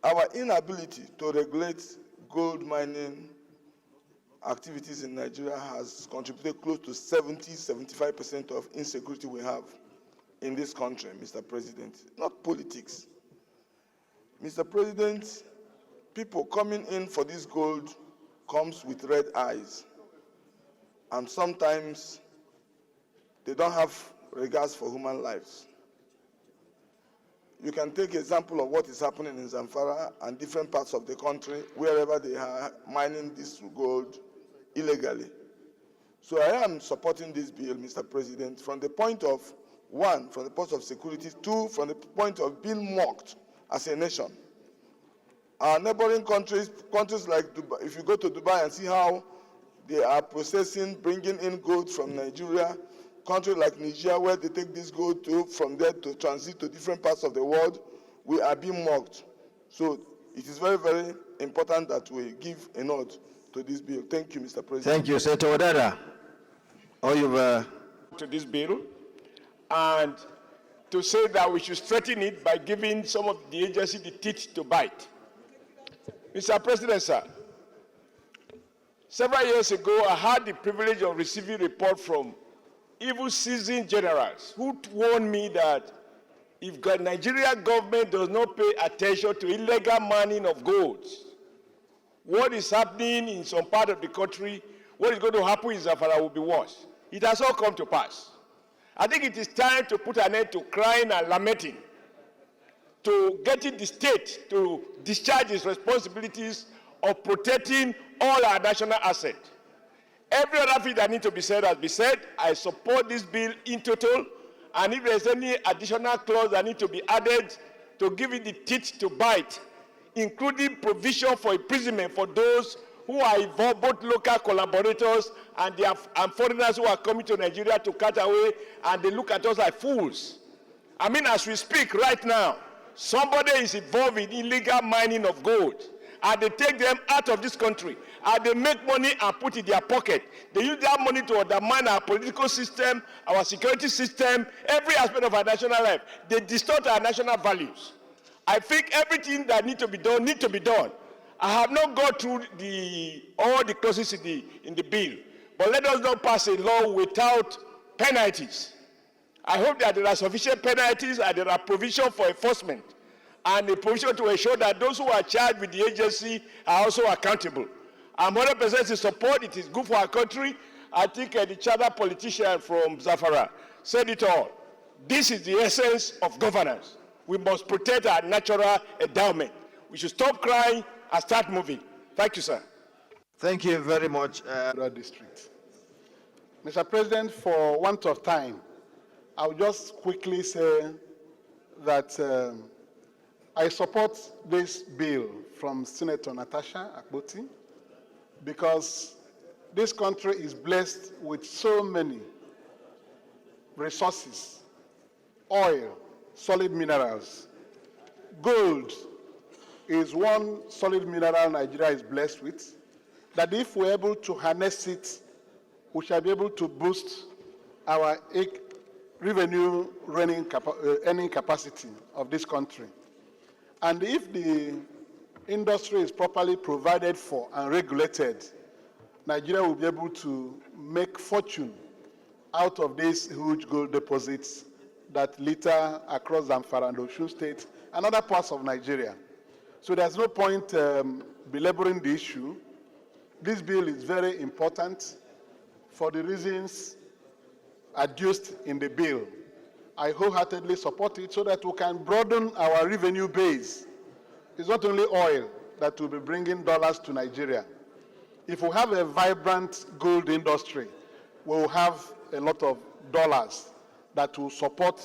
Our inability to regulate gold mining activities in Nigeria has contributed close to 70–75% of insecurity we have in this country, Mr. President. Not politics. Mr. President, people coming in for this gold comes with red eyes. And sometimes they don't have regards for human lives. You can take example of what is happening in Zamfara and different parts of the country, wherever they are mining this gold illegally. So I am supporting this bill, Mr. President, from the point of, one, from the point of security, two, from the point of being mocked as a nation. Our neighboring countries like Dubai, if you go to Dubai and see how they are processing, bringing in gold from Nigeria, countries like Nigeria, where they take this gold to, from there to transit to different parts of the world, we are being mocked. So it is very, very important that we give a nod to this bill. Thank you, Mr. President. Thank you, Senator Wadada. To this bill, and to say that we should strengthen it by giving some of the agency the teeth to bite. Mr. President, sir, several years ago, I had the privilege of receiving a report from evil seasoned generals who warned me that if the Nigeria government does not pay attention to illegal mining of gold, what is happening in some part of the country, what is going to happen in Zamfara will be worse. It has all come to pass. I think it is time to put an end to crying and lamenting, to getting the state to discharge its responsibilities of protecting all our national assets. Every other thing that needs to be said has been said. I support this bill in total, and if there's any additional clause that need to be added to give it the teeth to bite, including provision for imprisonment for those who are involved, both local collaborators and foreigners who are coming to Nigeria to cut away, and they look at us like fools. I mean, as we speak right now, somebody is involved in illegal mining of gold, and they take them out of this country, and they make money and put it in their pocket. They use that money to undermine our political system, our security system, every aspect of our national life. They distort our national values. I think everything that needs to be done needs to be done. I have not gone through all the clauses in the bill, but let us not pass a law without penalties. I hope that there are sufficient penalties and there are provisions for enforcement, and a provision to ensure that those who are charged with the agency are also accountable. I'm 100% in support. It is good for our country. I think the charter politician from Zamfara said it all. This is the essence of governance. We must protect our natural endowment. We should stop crying and start moving. Thank you, sir. Thank you very much. District. Mr. President, for want of time, I'll just quickly say that I support this bill from Senator Natasha Akpoti because this country is blessed with so many resources: oil, solid minerals. Gold is one solid mineral Nigeria is blessed with, that if we're able to harness it, we shall be able to boost our revenue earning capacity of this country. And if the industry is properly provided for and regulated, Nigeria will be able to make fortune out of these huge gold deposits that litter across Zamfara and Osun State and other parts of Nigeria. So there's no point belaboring the issue. This bill is very important for the reasons adduced in the bill. I wholeheartedly support it so that we can broaden our revenue base. It's not only oil that will be bringing dollars to Nigeria. If we have a vibrant gold industry, we will have a lot of dollars that will support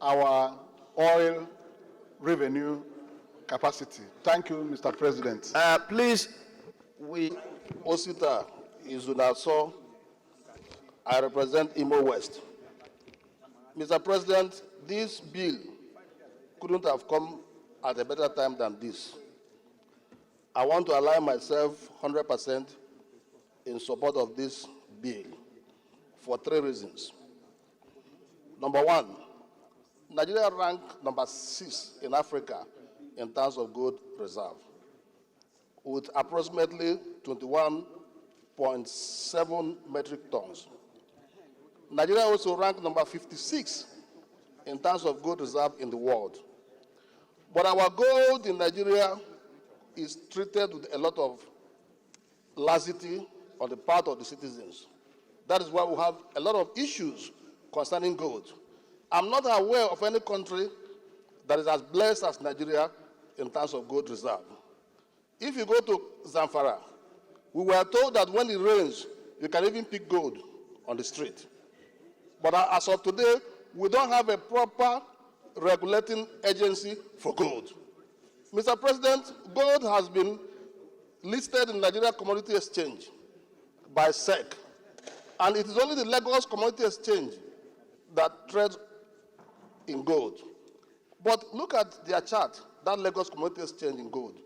our oil revenue capacity. Thank you, Mr. President. Please, Osita Izunaso, I represent Imo West. Mr. President, this bill couldn't have come at a better time than this. I want to align myself 100% in support of this bill for 3 reasons. Number one, Nigeria ranked number 6 in Africa in terms of gold reserve, with approximately 21.7 metric tons. Nigeria also ranked number 56 in terms of gold reserve in the world. But our gold in Nigeria is treated with a lot of laxity on the part of the citizens. That is why we have a lot of issues concerning gold. I'm not aware of any country that is as blessed as Nigeria in terms of gold reserve. If you go to Zamfara, we were told that when it rains, you can even pick gold on the street. But as of today, we don't have a proper regulating agency for gold. Mr. President, gold has been listed in Nigeria Commodity Exchange by SEC, and it is only the Lagos Commodity Exchange that trades in gold. But look at their chart, that Lagos Commodity Exchange in gold.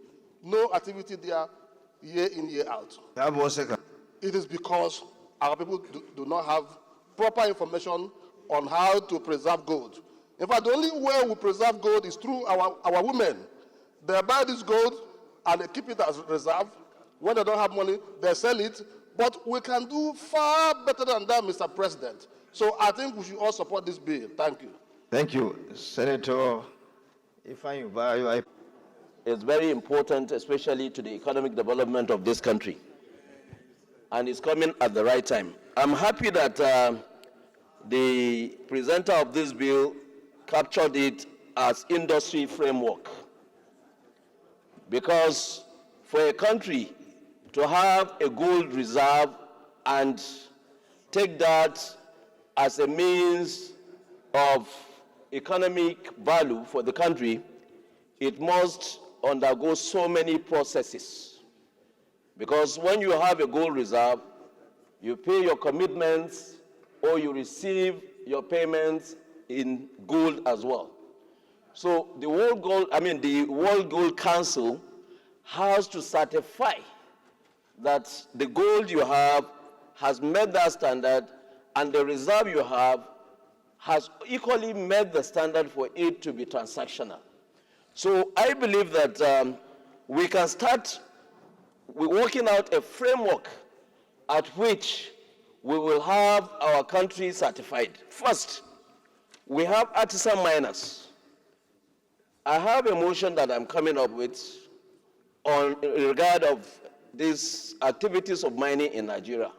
No activity there year in, year out. You have 1 second. It is because our people do not have proper information on how to preserve gold. In fact, the only way we preserve gold is through our women. They buy this gold and they keep it as reserve. When they don't have money, they sell it. But we can do far better than that, Mr. President. So I think we should all support this bill. Thank you. Thank you. Senator Ifeanyi, Ubah. It's very important, especially to the economic development of this country. And it's coming at the right time. I'm happy that the presenter of this bill captured it as industry framework. Because for a country to have a gold reserve and take that as a means of economic value for the country, it must undergo so many processes. Because when you have a gold reserve, you pay your commitments or you receive your payments in gold as well. So the World Gold Council has to certify that the gold you have has met that standard and the reserve you have has equally met the standard for it to be transactional. So I believe that we can start working out a framework at which we will have our country certified. First, we have artisan miners. I have a motion that I'm coming up with in regard of these activities of mining in Nigeria.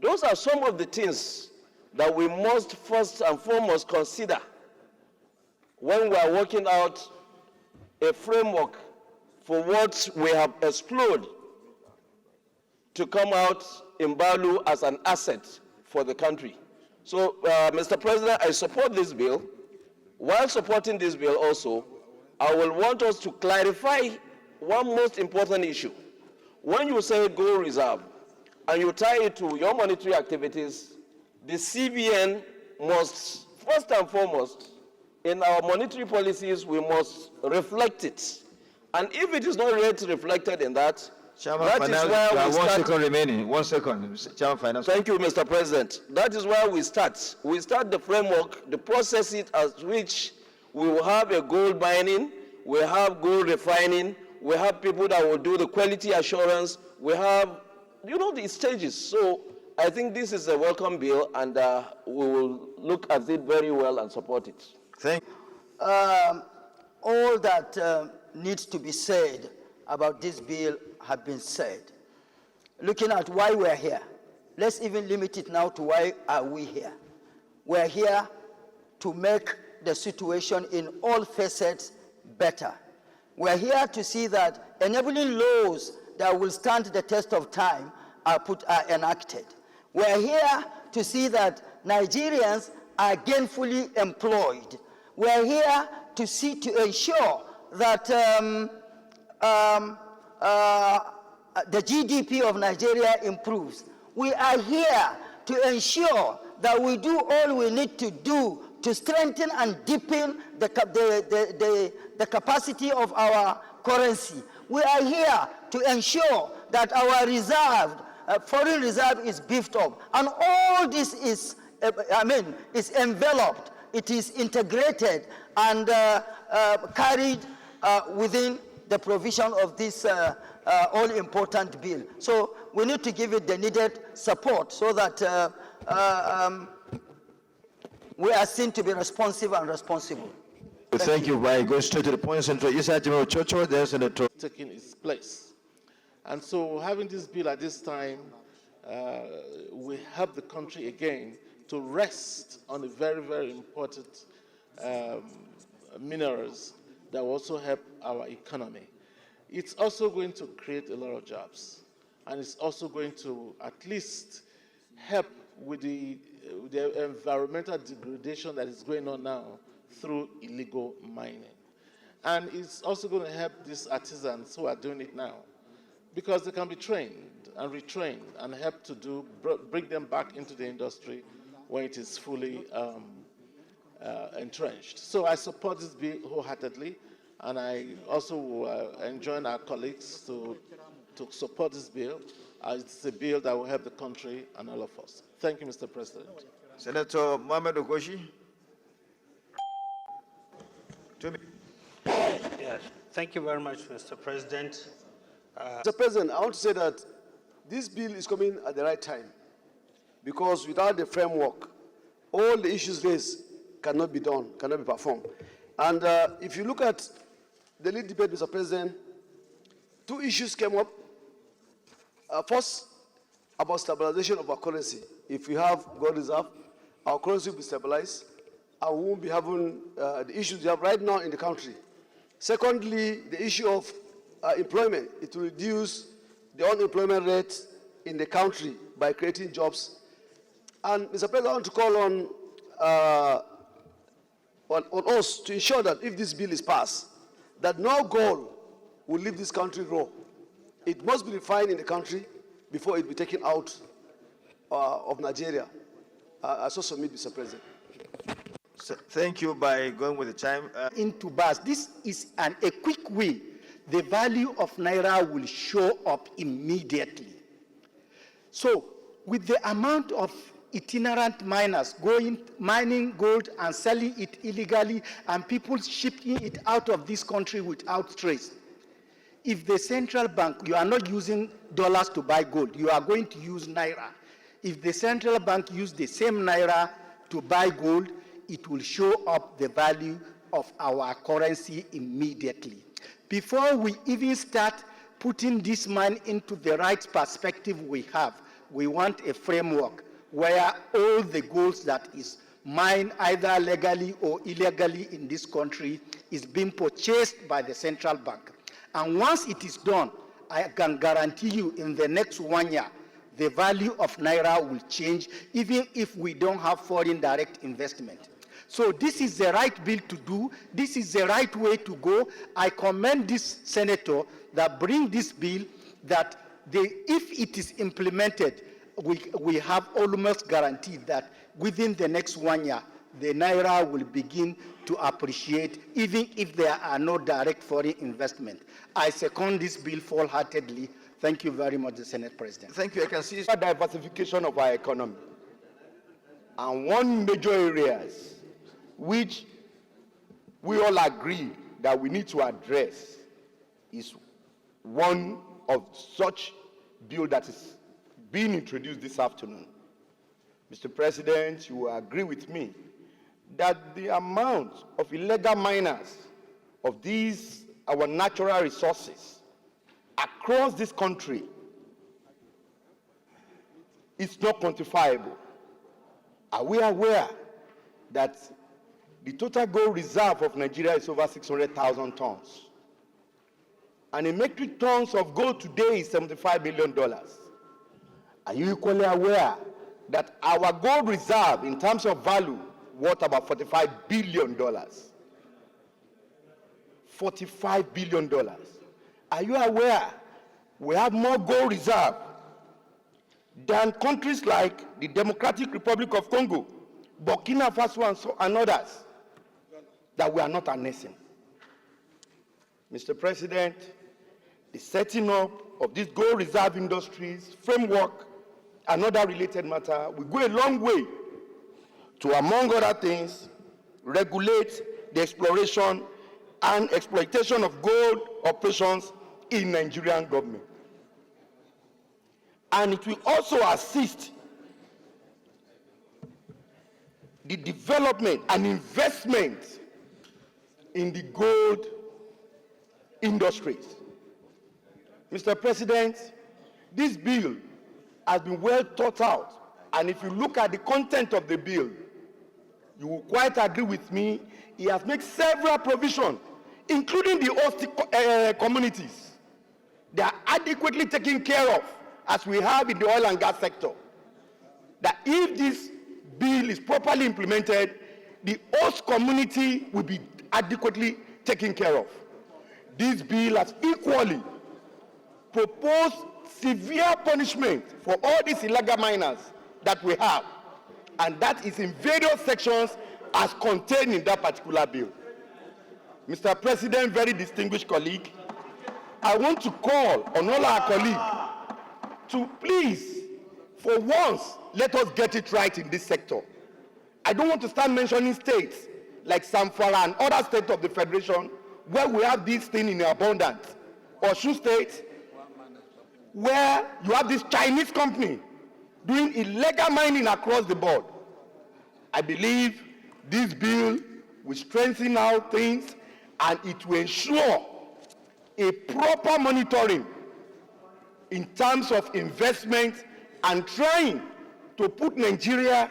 Those are some of the things that we must first and foremost consider when we are working out a framework for what we have explored to come out in value as an asset for the country. So, Mr. President, I support this bill. While supporting this bill also, I will want us to clarify one most important issue. When you say gold reserve, and you tie it to your monetary activities, the CBN must, first and foremost, in our monetary policies, we must reflect it. And if it is not yet reflected in that, Chairman, that is where we 1 start. second remaining. 1 second. Chairman, Finance. Thank you, Mr. President. That is where we start. We start the framework, the process it as which we will have a gold mining, we have gold refining, we have people that will do the quality assurance, we have, the stages. So I think this is a welcome bill, and we will look at it very well and support it. Thank All that needs to be said about this bill have been said. Looking at why we're here, let's even limit it now to why are we here. We're here to make the situation in all facets better. We're here to see that enabling laws that will stand the test of time are enacted. We're here to see that Nigerians are gainfully employed. We're here to ensure that the GDP of Nigeria improves. We are here to ensure that we do all we need to do to strengthen and deepen the capacity of our currency. We are here to ensure that our foreign reserve is beefed up. And all this is enveloped, it is integrated and carried within the provision of this all-important bill. So we need to give it the needed support so that we are seen to be responsive and responsible. Thank you. By going straight to the point, Senator Ifeanyi Chocho, then Senator. Taking its place. And so having this bill at this time will help the country again to rest on the very, very important minerals that will also help our economy. It's also going to create a lot of jobs, and it's also going to at least help with the environmental degradation that is going on now through illegal mining. And it's also going to help these artisans who are doing it now, because they can be trained and retrained and help to bring them back into the industry when it is fully entrenched. So I support this bill wholeheartedly, and I also enjoin our colleagues to support this bill. It's a bill that will help the country and all of us. Thank you, Mr. President. Senator Mohamed Okoshi. Yes, thank you very much, Mr. President. Mr. President, I want to say that this bill is coming at the right time, because without the framework, all the issues raised cannot be done, cannot be performed. And if you look at the lead debate, Mr. President, two issues came up. First, about stabilization of our currency. If we have gold reserve, our currency will be stabilized, and we won't be having the issues we have right now in the country. Secondly, the issue of employment. It will reduce the unemployment rate in the country by creating jobs. And Mr. President, I want to call on us to ensure that if this bill is passed, that no gold will leave this country raw. It must be refined in the country before it be taken out of Nigeria. I so submit, Mr. President. Thank you. By going with the time. Into bars. This is a quick way. The value of Naira will show up immediately. So with the amount of itinerant miners mining gold and selling it illegally, and people shipping it out of this country without trace, if the central bank, you are not using dollars to buy gold, you are going to use Naira. If the central bank use the same Naira to buy gold, it will show up the value of our currency immediately. Before we even start putting this man into the right perspective we have, we want a framework where all the gold that is mined either legally or illegally in this country is being purchased by the central bank. And once it is done, I can guarantee you in the next 1 year, the value of Naira will change, even if we don't have foreign direct investment. So this is the right bill to do. This is the right way to go. I commend this senator that bring this bill, that if it is implemented, we have almost guaranteed that within the next 1 year, the Naira will begin to appreciate, even if there are no direct foreign investment. I second this bill full-heartedly. Thank you very much, the Senate President. Thank you. I can see. Diversification of our economy. And one major areas which we all agree that we need to address is one of such bill that is being introduced this afternoon. Mr. President, you will agree with me that the amount of illegal miners of these, our natural resources, across this country is not quantifiable. Are we aware that the total gold reserve of Nigeria is over 600,000 tons? And a metric tons of gold today is $75 billion. Are you equally aware that our gold reserve in terms of value worth about $45 billion? $45 billion. Are you aware we have more gold reserve than countries like the Democratic Republic of Congo, Burkina Faso, and others that we are not harnessing? Mr. President, the setting up of this gold reserve industries framework and other related matter will go a long way to, among other things, regulate the exploration and exploitation of gold operations in Nigerian government. And it will also assist the development and investment in the gold industries. Mr. President, this bill has been well thought out, and if you look at the content of the bill, you will quite agree with me. He has made several provisions, including the host communities. They are adequately taken care of, as we have in the oil and gas sector. That if this bill is properly implemented, the host community will be adequately taken care of. This bill has equally proposed severe punishment for all these illegal miners that we have, and that is in various sections as contained in that particular bill. Mr. President, very distinguished colleague, I want to call on all our colleagues to please, for once, let us get it right in this sector. I don't want to start mentioning states like Zamfara and other states of the Federation where we have this thing in abundance, or Oshu State, where you have this Chinese company doing illegal mining across the board. I believe this bill will strengthen our things, and it will ensure a proper monitoring in terms of investment and trying to put Nigeria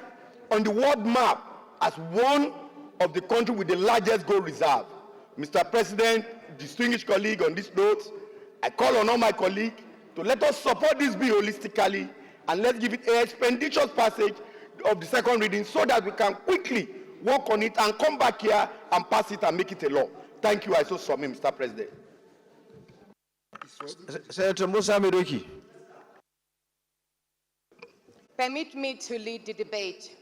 on the world map as one of the countries with the largest gold reserve. Mr. President, distinguished colleague, on this note, I call on all my colleagues to let us support this bill holistically, and let's give it an expeditious passage of the second reading so that we can quickly work on it and come back here and pass it and make it a law. Thank you. I so submit, Mr. President. Senator Musa Midoki. Permit me to lead the debate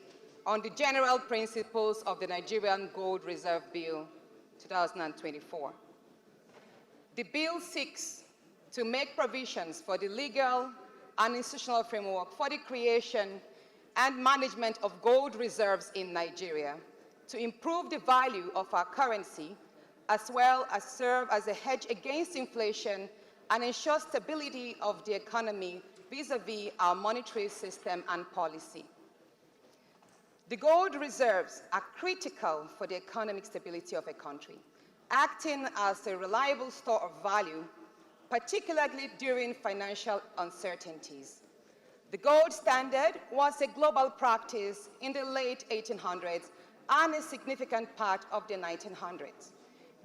on the general principles of the Nigerian Gold Reserve Bill 2024. The bill seeks to make provisions for the legal and institutional framework for the creation and management of gold reserves in Nigeria, to improve the value of our currency, as well as serve as a hedge against inflation and ensure stability of the economy vis-à-vis our monetary system and policy. The gold reserves are critical for the economic stability of a country, acting as a reliable store of value, particularly during financial uncertainties. The gold standard was a global practice in the late 1800s and a significant part of the 1900s.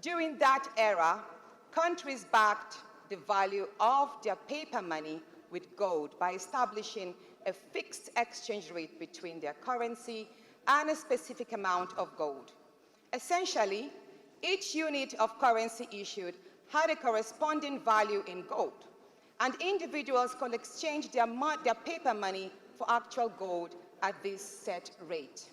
During that era, countries backed the value of their paper money with gold by establishing a fixed exchange rate between their currency and a specific amount of gold. Essentially, each unit of currency issued had a corresponding value in gold, and individuals could exchange their paper money for actual gold at this set rate.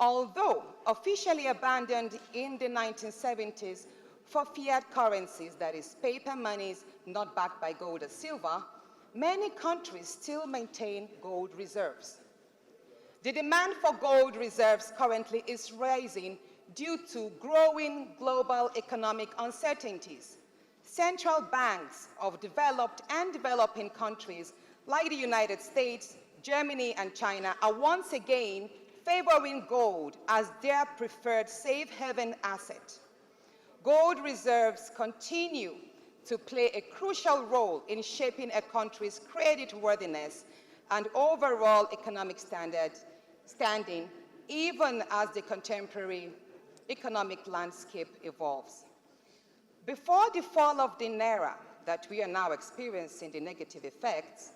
Although officially abandoned in the 1970s for fiat currencies, that is, paper monies not backed by gold or silver, many countries still maintain gold reserves. The demand for gold reserves currently is rising due to growing global economic uncertainties. Central banks of developed and developing countries like the United States, Germany, and China are once again favoring gold as their preferred safe haven asset. Gold reserves continue to play a crucial role in shaping a country's creditworthiness and overall economic standing, even as the contemporary economic landscape evolves. Before the fall of the Naira that we are now experiencing the negative effects,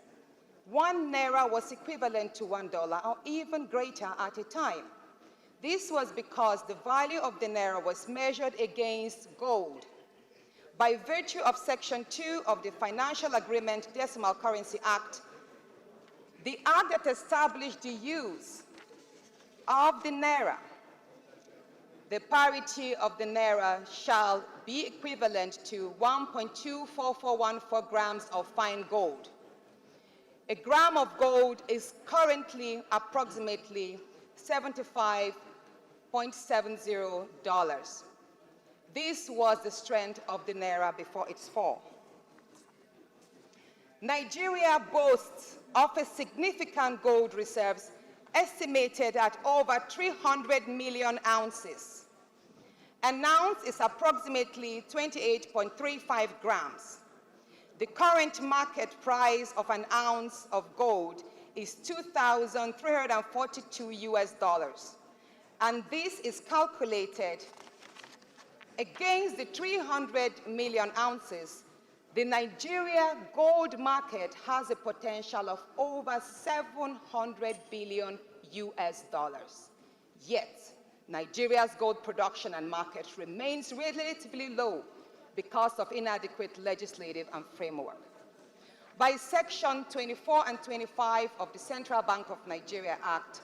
1 Naira was equivalent to $1 or even greater at a time. This was because the value of the Naira was measured against gold. By virtue of Section 2 of the Financial Agreement Decimal Currency Act, the act that established the use of the Naira, the parity of the Naira shall be equivalent to 1.24414 grams of fine gold. A gram of gold is currently approximately $75.70. This was the strength of the Naira before its fall. Nigeria boasts of a significant gold reserves estimated at over 300 million ounces. An ounce is approximately 28.35 grams. The current market price of an ounce of gold is $2,342 US, and this is calculated against the 300 million ounces. The Nigeria gold market has a potential of over 700 billion US dollars. Yet, Nigeria's gold production and market remains relatively low because of inadequate legislative and framework. By Section 24 and 25 of the Central Bank of Nigeria Act,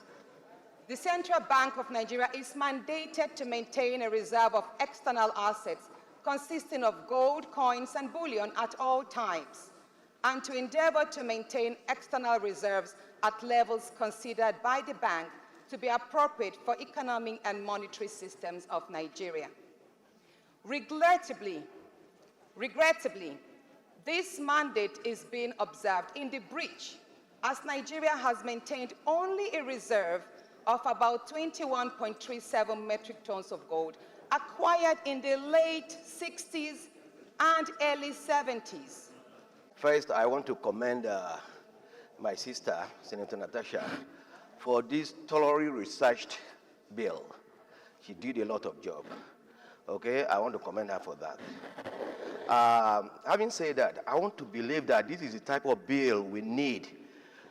the Central Bank of Nigeria is mandated to maintain a reserve of external assets consisting of gold, coins, and bullion at all times, and to endeavor to maintain external reserves at levels considered by the bank to be appropriate for economic and monetary systems of Nigeria. Regrettably, this mandate is being observed in the breach, as Nigeria has maintained only a reserve of about 21.37 metric tons of gold acquired in the late 60s and early 70s. First, I want to commend my sister, Senator Natasha, for this thoroughly researched bill. She did a lot of job. Okay, I want to commend her for that. Having said that, I want to believe that this is the type of bill we need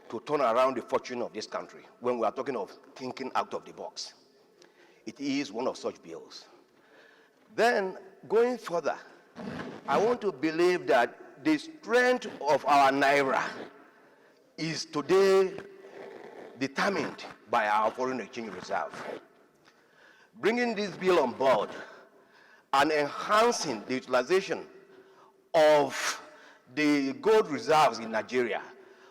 to turn around the fortune of this country when we are talking of thinking out of the box. It is one of such bills. Then, going further, I want to believe that the strength of our Naira is today determined by our foreign exchange reserve. Bringing this bill on board and enhancing the utilization of the gold reserves in Nigeria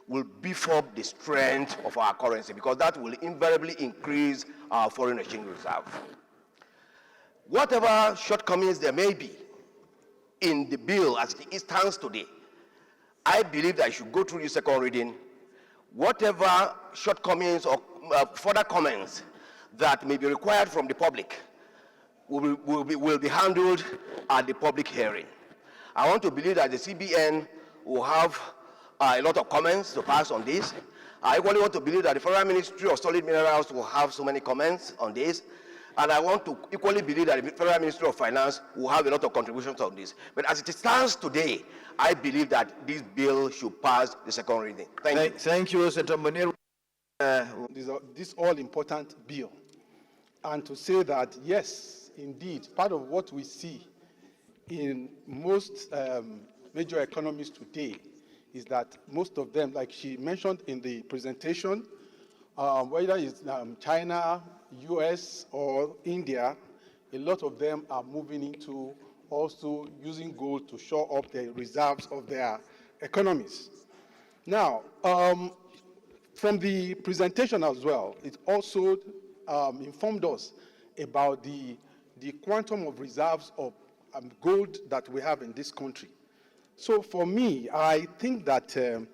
will beef up the strength of our currency, because that will invariably increase our foreign exchange reserve. Whatever shortcomings there may be in the bill as it stands today, I believe that it should go through the second reading. Whatever shortcomings or further comments that may be required from the public will be handled at the public hearing. I want to believe that the CBN will have a lot of comments to pass on this. I equally want to believe that the Federal Ministry of Solid Minerals will have so many comments on this. And I want to equally believe that the Federal Ministry of Finance will have a lot of contributions on this. But as it stands today, I believe that this bill should pass the second reading. Thank you. Thank you, Senator Munir. This all-important bill. And to say that, yes, indeed, part of what we see in most major economies today is that most of them, like she mentioned in the presentation, whether it's China, US, or India, a lot of them are moving into also using gold to shore up the reserves of their economies. Now, from the presentation as well, it also informed us about the quantum of reserves of gold that we have in this country. So for me, I think that the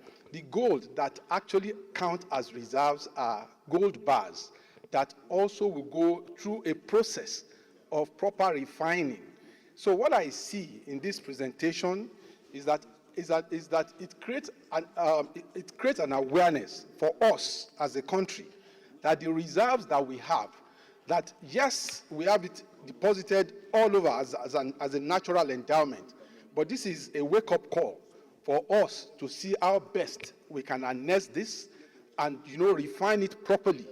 gold that actually count as reserves are gold bars that also will go through a process of proper refining. So what I see in this presentation is that it creates an awareness for us as a country that the reserves that we have, that yes, we have it deposited all over as a natural endowment, but this is a wake-up call for us to see how best we can harness this and refine it properly